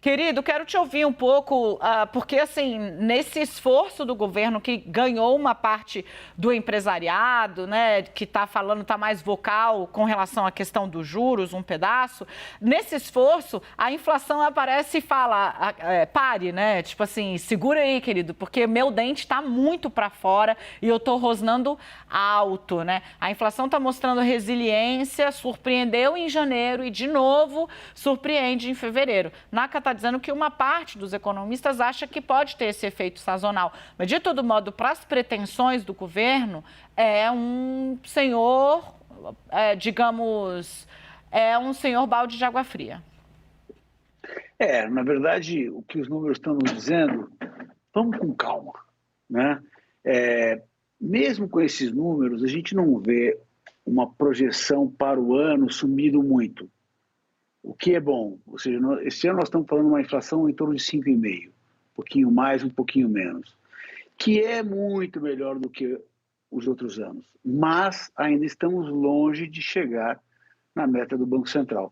Querido, quero te ouvir um pouco, porque assim, nesse esforço do governo que ganhou uma parte do empresariado, né, que está falando, está mais vocal com relação à questão dos juros, um pedaço, nesse esforço, a inflação aparece e fala, pare, né, tipo assim, segura aí, querido, porque meu dente está muito para fora e eu estou rosnando alto, né? A inflação está mostrando resiliência, surpreendeu em janeiro e, de novo, surpreende em fevereiro. Naka está dizendo que uma parte dos economistas acha que pode ter esse efeito sazonal. Mas, de todo modo, para as pretensões do governo, é um senhor, digamos, é um senhor balde de água fria. Na verdade, o que os números estão nos dizendo, vamos com calma, né? Mesmo com esses números, a gente não vê uma projeção para o ano subindo muito. O que é bom, ou seja, esse ano nós estamos falando de uma inflação em torno de 5,5%, um pouquinho mais, um pouquinho menos, que é muito melhor do que os outros anos, mas ainda estamos longe de chegar na meta do Banco Central.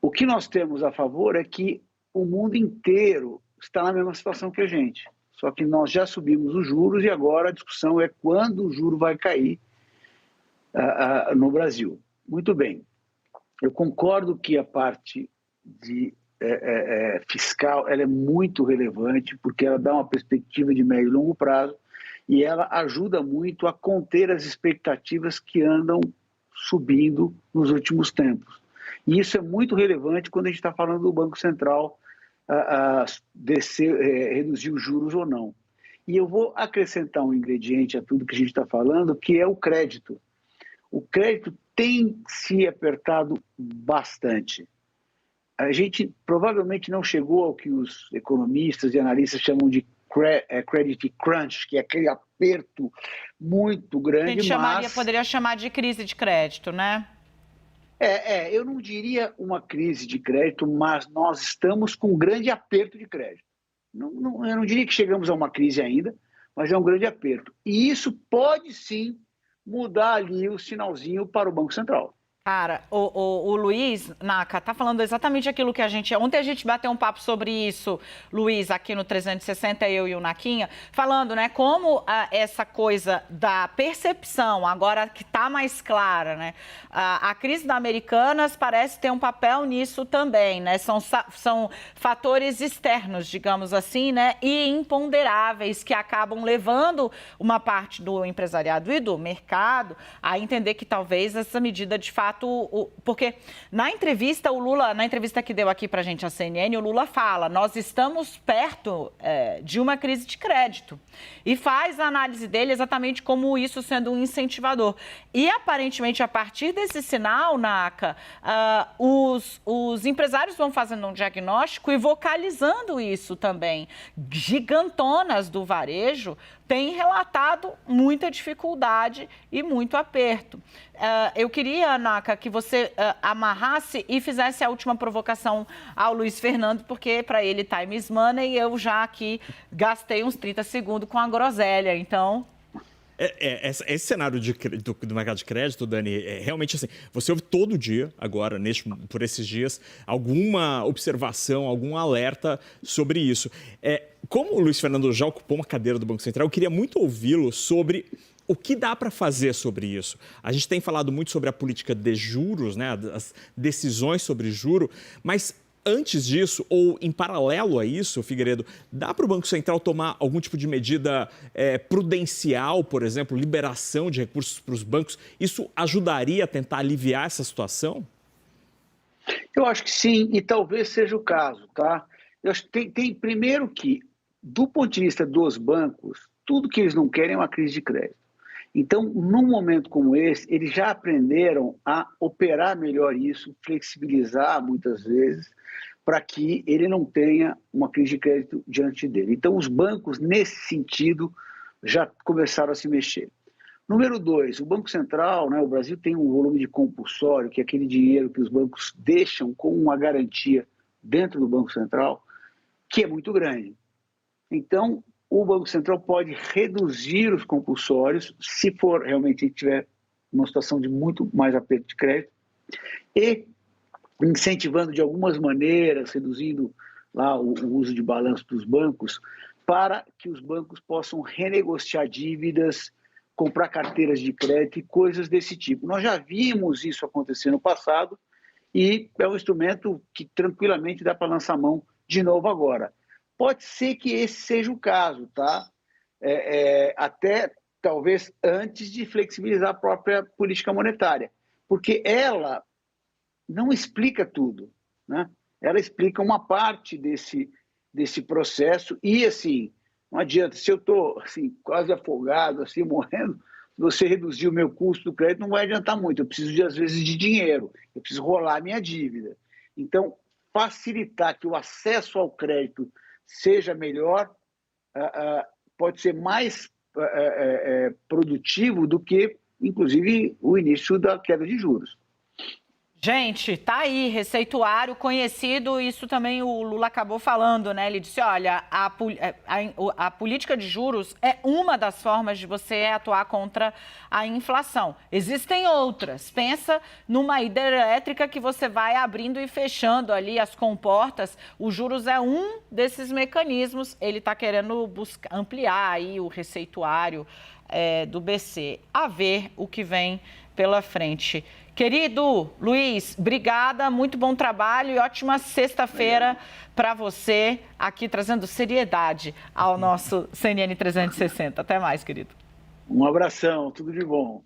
O que nós temos a favor é que o mundo inteiro está na mesma situação que a gente, só que nós já subimos os juros e agora a discussão é quando o juro vai cair no Brasil. Muito bem. Eu concordo que a parte fiscal ela é muito relevante, porque ela dá uma perspectiva de médio e longo prazo e ela ajuda muito a conter as expectativas que andam subindo nos últimos tempos. E isso é muito relevante quando a gente está falando do Banco Central reduzir os juros ou não. E eu vou acrescentar um ingrediente a tudo que a gente está falando, que é o crédito. O crédito tem se apertado bastante. A gente provavelmente não chegou ao que os economistas e analistas chamam de credit crunch, que é aquele aperto muito grande, poderia chamar de crise de crédito, né? Eu não diria uma crise de crédito, mas nós estamos com um grande aperto de crédito. Eu não diria que chegamos a uma crise ainda, mas é um grande aperto. E isso pode sim mudar ali o sinalzinho para o Banco Central. Cara, o Luiz, Naka, tá falando exatamente aquilo que a gente... Ontem a gente bateu um papo sobre isso, Luiz, aqui no 360, eu e o Naquinha, falando, né, como essa coisa da percepção, agora que tá mais clara, né, a crise da Americanas parece ter um papel nisso também, né, são fatores externos, digamos assim, né, e imponderáveis que acabam levando uma parte do empresariado e do mercado a entender que talvez essa medida de fato, porque na entrevista, o Lula, na entrevista que deu aqui para a gente a CNN, o Lula fala, nós estamos perto de uma crise de crédito e faz a análise dele exatamente como isso sendo um incentivador. E aparentemente, a partir desse sinal, Naka, os empresários vão fazendo um diagnóstico e vocalizando isso também. Gigantonas do varejo têm relatado muita dificuldade e muito aperto. Eu queria, Naka, que você amarrasse e fizesse a última provocação ao Luiz Fernando, porque para ele time is money e eu já aqui gastei uns 30 segundos com a groselha, então... Esse cenário do mercado de crédito, Dani, realmente assim, você ouve todo dia agora, por esses dias, alguma observação, algum alerta sobre isso. Como o Luiz Fernando já ocupou uma cadeira do Banco Central, eu queria muito ouvi-lo sobre o que dá para fazer sobre isso. A gente tem falado muito sobre a política de juros, né, as decisões sobre juro, mas... Antes disso, ou em paralelo a isso, Figueiredo, dá para o Banco Central tomar algum tipo de medida prudencial, por exemplo, liberação de recursos para os bancos? Isso ajudaria a tentar aliviar essa situação? Eu acho que sim, e talvez seja o caso, tá? Eu acho que tem primeiro que, do ponto de vista dos bancos, tudo que eles não querem é uma crise de crédito. Então, num momento como esse, eles já aprenderam a operar melhor isso, flexibilizar muitas vezes, para que ele não tenha uma crise de crédito diante dele. Então, os bancos, nesse sentido, já começaram a se mexer. Número 2, o Banco Central, né, o Brasil tem um volume de compulsório, que é aquele dinheiro que os bancos deixam com uma garantia dentro do Banco Central, que é muito grande. Então, o Banco Central pode reduzir os compulsórios, se for realmente tiver uma situação de muito mais aperto de crédito, e incentivando de algumas maneiras, reduzindo lá o uso de balanço dos bancos, para que os bancos possam renegociar dívidas, comprar carteiras de crédito e coisas desse tipo. Nós já vimos isso acontecer no passado e é um instrumento que tranquilamente dá para lançar mão de novo agora. Pode ser que esse seja o caso, tá? Até talvez antes de flexibilizar a própria política monetária, porque ela não explica tudo, né? Ela explica uma parte desse processo e, assim, não adianta, se eu estou assim, quase afogado, assim, morrendo, se você reduzir o meu custo do crédito, não vai adiantar muito. Eu preciso, às vezes, de dinheiro, eu preciso rolar a minha dívida. Então, facilitar que o acesso ao crédito seja melhor pode ser mais produtivo do que, inclusive, o início da queda de juros. Gente, tá aí, receituário conhecido, isso também o Lula acabou falando, né? Ele disse, olha, a política de juros é uma das formas de você atuar contra a inflação. Existem outras. Pensa numa hidrelétrica que você vai abrindo e fechando ali as comportas. Os juros é um desses mecanismos. Ele está querendo ampliar aí o receituário do BC. A ver o que vem pela frente. Querido Luiz, obrigada, muito bom trabalho e ótima sexta-feira para você, aqui trazendo seriedade ao nosso CNN 360. Até mais, querido. Um abração, tudo de bom.